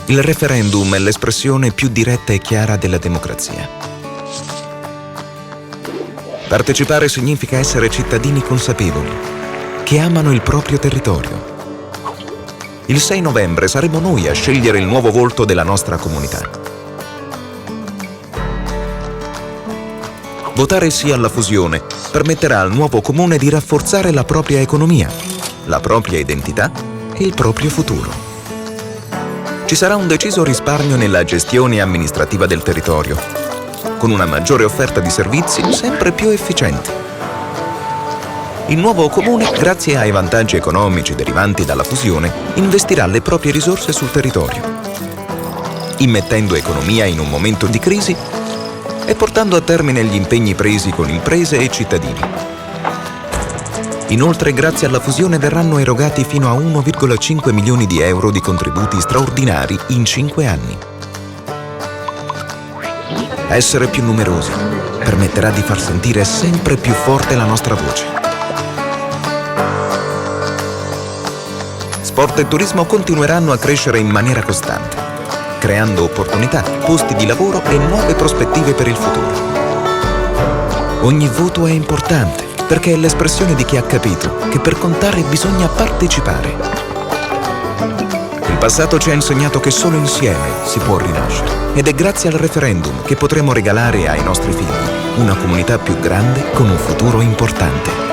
Il referendum è l'espressione più diretta e chiara della democrazia. Partecipare significa essere cittadini consapevoli, che amano il proprio territorio. Il 6 novembre saremo noi a scegliere il nuovo volto della nostra comunità. Votare sì alla fusione permetterà al nuovo comune di rafforzare la propria economia, la propria identità e il proprio futuro. Ci sarà un deciso risparmio nella gestione amministrativa del territorio, con una maggiore offerta di servizi sempre più efficienti. Il nuovo comune, grazie ai vantaggi economici derivanti dalla fusione, investirà le proprie risorse sul territorio, immettendo economia in un momento di crisi e portando a termine gli impegni presi con imprese e cittadini. Inoltre, grazie alla fusione verranno erogati fino a 1,5 milioni di euro di contributi straordinari in 5 anni. Essere più numerosi permetterà di far sentire sempre più forte la nostra voce. Sport e turismo continueranno a crescere in maniera costante, creando opportunità, posti di lavoro e nuove prospettive per il futuro. Ogni voto è importante, perché è l'espressione di chi ha capito che per contare bisogna partecipare. Il passato ci ha insegnato che solo insieme si può rinascere ed è grazie al referendum che potremo regalare ai nostri figli una comunità più grande con un futuro importante.